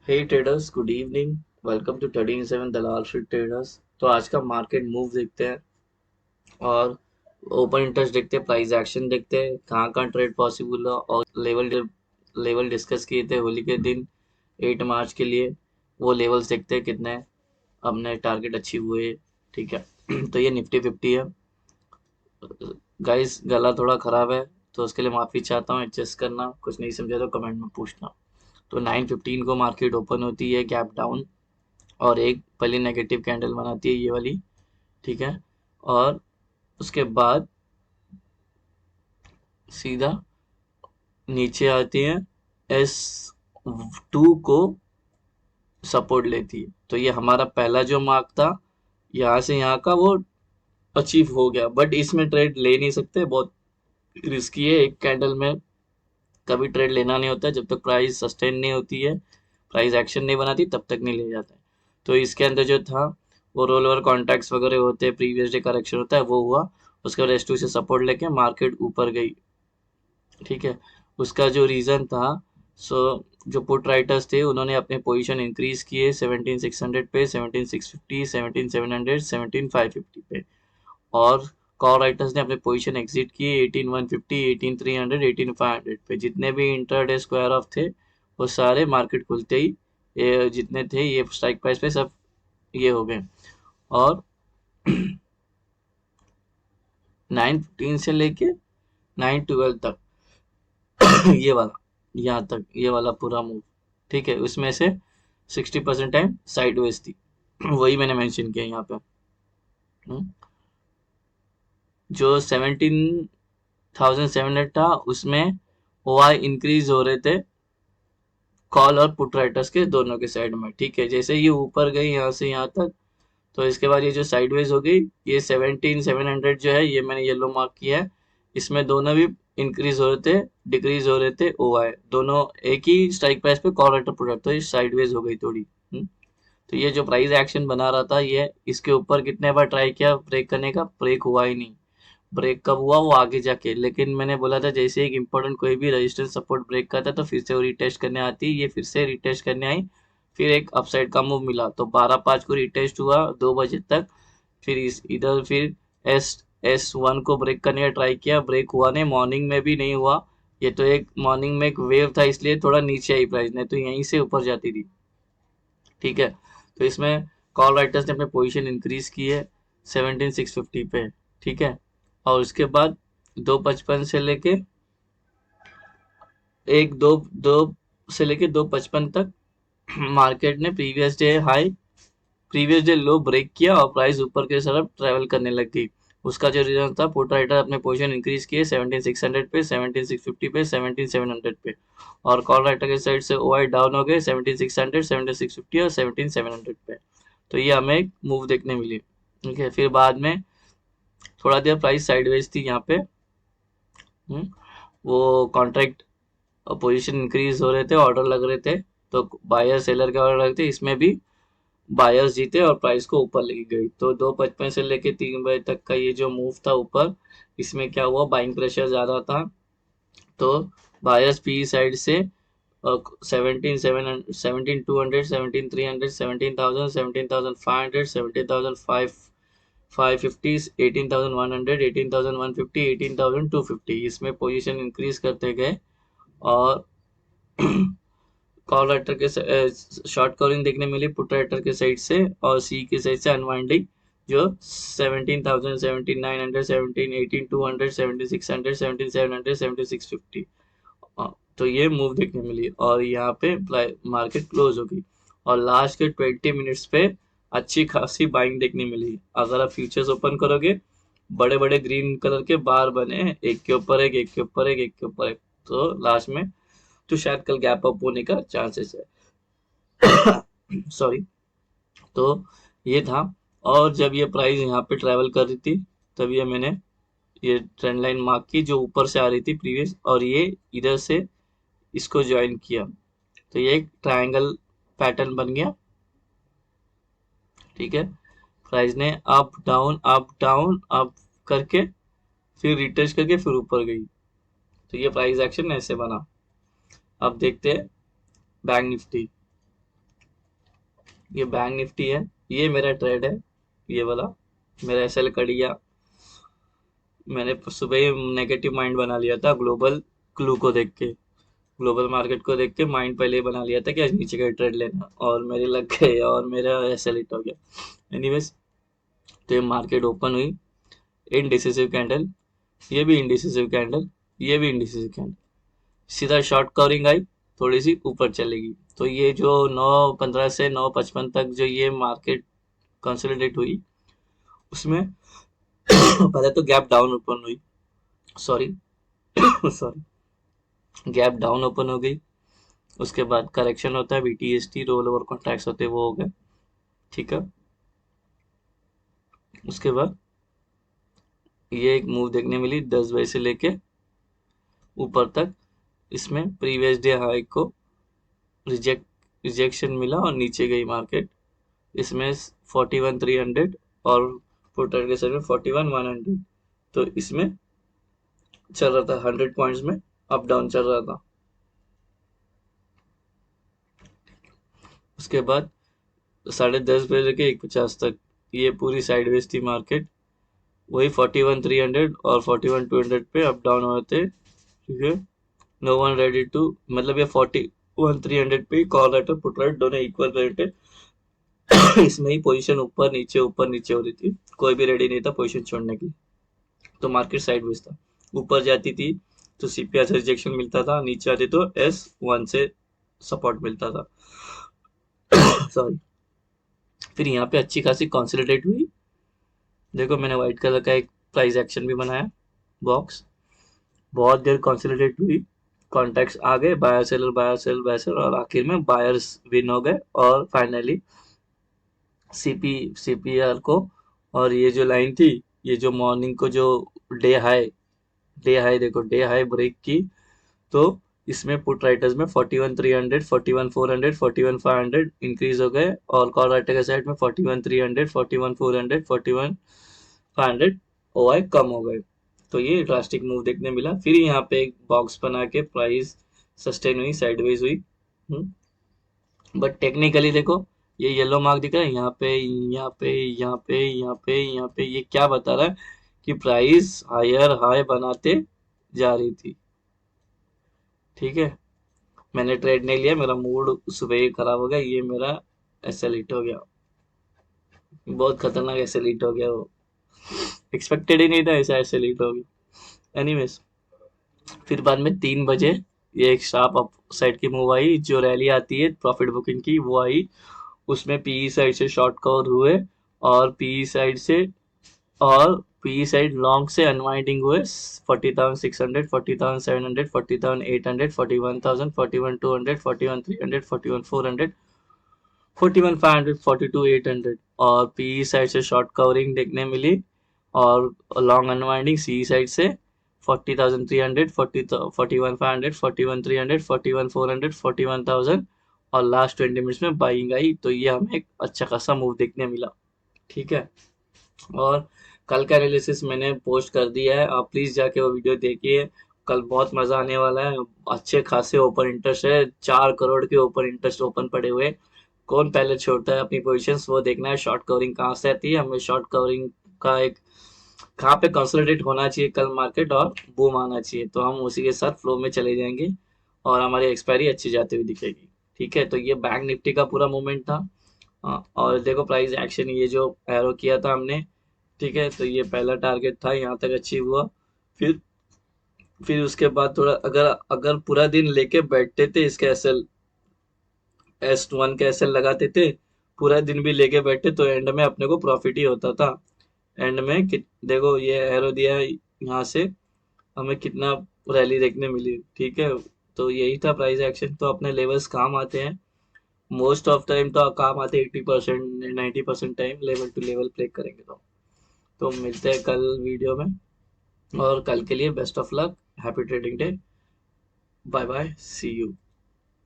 Hey traders, good evening. Welcome to 13/7 Dalal street traders. तो आज का मार्केट मूव देखते हैं और ओपन इंटरेस्ट देखते हैं, प्राइस एक्शन देखते हैं, कहाँ कहाँ ट्रेड पॉसिबल है और लेवल डिस्कस किए थे होली के दिन 8 मार्च के लिए। वो लेवल्स देखते हैं कितने हमने टारगेट अचीव हुए। ठीक है। तो ये निफ्टी 50 है। गाइस, गला थोड़ा खराब है तो उसके लिए माफ़ी चाहता हूँ, एडजस्ट करना। कुछ नहीं समझा तो कमेंट में पूछना। तो 9:15 को मार्केट ओपन होती है, गैप डाउन, और एक पहली नेगेटिव कैंडल बनाती है ये वाली। ठीक है। और उसके बाद सीधा नीचे आती है, S2 को सपोर्ट लेती है। तो ये हमारा पहला जो मार्क था यहाँ से यहाँ का, वो अचीव हो गया। बट इसमें ट्रेड ले नहीं सकते, बहुत रिस्की है। एक कैंडल में कभी ट्रेड लेना नहीं होता है, जब तक प्राइस सस्टेन नहीं होती है, प्राइस एक्शन नहीं बनाती, तब तक नहीं ले जाता है। तो इसके अंदर जो था वो रोल ओवर कॉन्ट्रैक्ट्स वगैरह होते हैं, प्रीवियस डे करेक्शन होता है, वो हुआ। उसके बाद S2 से सपोर्ट लेके मार्केट ऊपर गई। ठीक है। उसका जो रीज़न था, सो जो पुट राइटर्स थे उन्होंने अपने पोजीशन इंक्रीज किए 17,600 पे, 17,650, 17,700, 17,550 पे। और कॉल राइटर्स ने अपने पोजीशन एग्जिट किए 18,150, 18,300, 18,500 पे। जितने भी इंटरडे स्क्वायर ऑफ थे वो सारे मार्केट खुलते ही ये जितने थे ये स्ट्राइक प्राइस पे सब ये हो गए। और 9:15 से लेके 9:12 तक ये वाला, यहाँ तक ये वाला पूरा मूव। ठीक है। उसमें से 60% टाइम साइडवेज थी। वही मैंने मेंशन किया यहाँ पे। हम्म। जो 17,700 था उसमें OI इंक्रीज हो रहे थे कॉल और पुट राइटर्स के दोनों के साइड में। ठीक है। जैसे ये ऊपर गई यहाँ से यहाँ तक, तो इसके बाद ये जो साइडवेज हो गई, ये 17,700 जो है, ये मैंने येलो मार्क किया है। इसमें दोनों भी इंक्रीज हो रहे थे, डिक्रीज हो रहे थे OI दोनों एक ही स्ट्राइक प्राइस पे कॉल राइटर प्रोडक्ट, तो ये साइडवेज हो गई थोड़ी। तो ये जो प्राइस एक्शन बना रहा था, ये इसके ऊपर कितने बार ट्राई किया ब्रेक करने का, ब्रेक हुआ ही नहीं। ब्रेक कब हुआ, वो आगे जाके। लेकिन मैंने बोला था जैसे एक इम्पोर्टेंट कोई भी रेजिस्टेंस सपोर्ट ब्रेक करता है तो फिर से वो रिटेस्ट करने आती है। ये फिर से रिटेस्ट करने आई, फिर एक अपसाइड का मूव मिला तो 12/5 को रिटेस्ट हुआ 2 बजे तक। फिर इधर फिर S1 को ब्रेक करने का ट्राई किया, ब्रेक हुआ नहीं, मॉर्निंग में भी नहीं हुआ। ये तो एक मॉर्निंग में एक वेव था इसलिए थोड़ा नीचे आई प्राइस, नहीं तो यहीं से ऊपर जाती थी। ठीक है। तो इसमें कॉल राइटर्स ने अपने पोजीशन इंक्रीज की है 17,650 पे। ठीक है। और उसके बाद 2:55 से लेके एक दो दो से लेके 2:55 तक मार्केट ने प्रीवियस डे लो ब्रेक किया और प्राइस ऊपर की तरफ ट्रेवल करने लग गई। उसका जो रीजन था, पुट राइटर अपने पोजीशन इंक्रीज किए 17,600 पे, 17,650 पे, 17,700 पे। और कॉल राइटर के साइड से OI डाउन हो गए 17,600, 17,650 और 17,700 पे। तो ये हमें एक मूव देखने मिली। ठीक है। फिर बाद में थोड़ा देर प्राइस साइडवेज थी यहाँ पे। हम्म, वो कॉन्ट्रैक्ट पोजीशन इंक्रीज हो रहे थे, ऑर्डर लग रहे थे, तो बायर सेलर के ऑर्डर लगे थे, इसमें भी बायर्स जीते और प्राइस को ऊपर लेके गई। तो 2:55 से लेके 3 बजे तक का ये जो मूव था ऊपर, इसमें क्या हुआ, बाइंग प्रेशर ज्यादा था। तो बायर्स पी साइड से 17,200, 17,300, 17,000, 17,500, 17,550, 18,100, 18,150, 18,250, इसमें पोजीशन इंक्रीज करते गए। और कॉल राइटर के शॉर्ट कवरिंग देखने मिली पुट राइटर के साइड से, और सी की साइड से अनवाइंडिंग जो 17,000, 17,900, 18,200, 17,600, 17,700, 17,650। तो ये मूव देखने मिली और यहाँ पे मार्केट क्लोज हो गई। और लास्ट के 20 मिनट्स पे अच्छी खासी बाइंग देखने मिली। अगर आप फ्यूचर्स ओपन करोगे, बड़े बड़े ग्रीन कलर के बार बने, एक के ऊपर एक, एक के ऊपर एक, एक के ऊपर एक। तो लास्ट में तो शायद कल गैप अप होने का चांसेस है। सॉरी। तो ये था। और जब ये प्राइस यहाँ पे ट्रेवल कर रही थी, तब ये मैंने ये ट्रेंड लाइन मार्क की जो ऊपर से आ रही थी प्रीवियस, और ये इधर से इसको ज्वाइन किया। तो ये एक ट्रायंगल पैटर्न बन गया। ठीक है। प्राइस ने up down up down up करके फिर रिटेस्ट करके फिर ऊपर गई। तो ये प्राइस एक्शन ऐसे बना। अब देखते हैं बैंक निफ्टी। ये बैंक निफ्टी है, ये मेरा ट्रेड है, ये वाला मेरा एसएल कट गया। मैंने सुबह ही नेगेटिव माइंड बना लिया था ग्लोबल क्लू को देख के, ग्लोबल मार्केट को देख के माइंड पहले ही बना लिया था कि आज नीचे का ट्रेड लेना, और मेरे लग गए और मेरा एसएल हिट हो गया। एनीवेज, तो ये मार्केट ओपन हुई, इनडिसिसिव कैंडल, ये भी इनडिसिसिव कैंडल, ये भी इनडिसिसिव कैंडल, सीधा शॉर्ट कवरिंग आई, थोड़ी सी ऊपर चलेगी। तो ये जो 9:15 से 9:55 तक जो ये मार्केट कंसोलिडेट हुई, उसमें पहले तो गैप डाउन ओपन हुई, sorry sorry, gap down open हो गई। उसके बाद करेक्शन होता है, बीटीएसटी रोल ओवर कॉन्ट्रैक्ट्स होते हैं, वो हो गए, ठीक है। उसके बाद ये एक मूव देखने मिली 10 बजे से लेके ऊपर तक, इसमें प्रीवियस डे हाई को रिजेक्शन मिला और नीचे गई मार्केट। इसमें 41,300 और पुट के साइड में 41,100, तो इसमें चल रहा था 100 पॉइंट्स में अप डाउन चल रहा था। उसके बाद 10:30 बजे के 1:50 तक ये पूरी साइडवेज थी मार्केट, वही 41,300 और 41,200 पे अप डाउन हुए थे, ठीक है। नो वन रेडी टू, मतलब ये 41,300 पे कॉल राइट और पुट राइट दोनों इक्वल रेट है। इसमें ही पोजीशन ऊपर नीचे हो रही थी, कोई भी रेडी नहीं था पोजीशन छोड़ने की, तो मार्केट साइडवेज था। ऊपर जाती थी तो सीपीआर से रिजेक्शन मिलता था, नीचे आती तो S1 से सपोर्ट मिलता था। सॉरी। फिर यहाँ पे अच्छी खासी कंसोलिडेट हुई, देखो मैंने व्हाइट कलर का एक प्राइस एक्शन भी बनाया बॉक्स, बहुत देर कंसोलिडेट हुई, कॉन्टेक्ट्स आ गए, buyer seller buyer seller buyer seller, और आखिर में बायर्स विन हो गए, और फाइनली सीपीआर को, और ये जो लाइन थी, ये जो मॉर्निंग को जो डे हाई देखो डे हाई ब्रेक की, तो इसमें पुट राइटर्स में 41,300 41,400 41,500 इंक्रीज हो गए, और कॉल राइटर के साइड में 41,300 41,400 41,500 ओआई कम हो गए। तो ये ड्रास्टिक मूव देखने मिला। फिर यहाँ पे एक बॉक्स बना के प्राइस सस्टेन हुई, साइडवेज हुई, बट टेक्निकली देखो, ये येलो मार्क दिख रहा है यहाँ पे यहाँ पे यहाँ पे यहाँ पे यहाँ पे, ये क्या बता रहा है कि प्राइस हायर हाई बनाते जा रही थी, ठीक है। मैंने ट्रेड नहीं लिया, मेरा मूड सुबह ही खराब हो गया, ये मेरा एसएल हिट हो गया, बहुत खतरनाक एसएल हिट हो गया, वो एक्सपेक्टेड ही नहीं था ऐसा एसएल हिट हो गया। एनीवेज, फिर बाद में 3 बजे ये एक शार्प अप साइड की मूव आई, जो रैली आती है प्रॉफिट बुकिंग की वो आई, उसमें पीई साइड से शॉर्ट कवर हुए, और पीई साइड से और पीई साइड लॉन्ग से अनवाइंडिंग हुए, 40,600 40,700 40,800 41,000 41,200 41,300 41,400 41,500 42,800, और पीई साइड से शॉर्ट कवरिंग देखने मिली, और लॉन्ग अनवाइंडिंग सी साइड से 40,300 41,500 41,300 41,400 41,000, और लास्ट 20 मिनट्स में बाइंग आई, तो ये हमें एक अच्छा खासा मूव देखने मिला, ठीक है। और कल का एनालिसिस मैंने पोस्ट कर दिया है, आप प्लीज जाके वो वीडियो देखिए, कल बहुत मजा आने वाला है। अच्छे खासे ओपन इंटरेस्ट है, 4 करोड़ के ओपन इंटरेस्ट ओपन पड़े हुए, कौन पहले छोड़ता है अपनी पोजीशंस वो देखना है, शॉर्ट कवरिंग कहाँ से आती है, हमें शॉर्ट कवरिंग का एक कहाँ पे कंसोलिडेट होना चाहिए कल मार्केट, और बूम आना चाहिए, तो हम उसी के साथ फ्लो में चले जाएंगे, और हमारी एक्सपायरी अच्छी जाती हुई दिखेगी, ठीक है। तो ये बैंक निफ्टी का पूरा मूवमेंट था। और देखो प्राइस एक्शन, ये जो एरो किया था हमने, ठीक है, तो ये पहला टारगेट था, यहाँ तक अचीव हुआ। फिर फिर उसके बाद थोड़ा, अगर अगर पूरा दिन लेके बैठते थे इसके एसएल S1 के एसएल लगाते थे, पूरा दिन भी लेके बैठे, तो एंड में अपने को प्रॉफिट ही होता था। एंड में देखो ये एरो दिया है, यहाँ से हमें कितना रैली देखने मिली, ठीक है। तो यही था प्राइस एक्शन, तो अपने लेवल्स काम आते हैं, मोस्ट ऑफ टाइम तो काम आते हैं, 80% 90% time level to level play करेंगे तो मिलते हैं कल वीडियो में, और कल के लिए best of luck, happy trading day, bye bye, see you.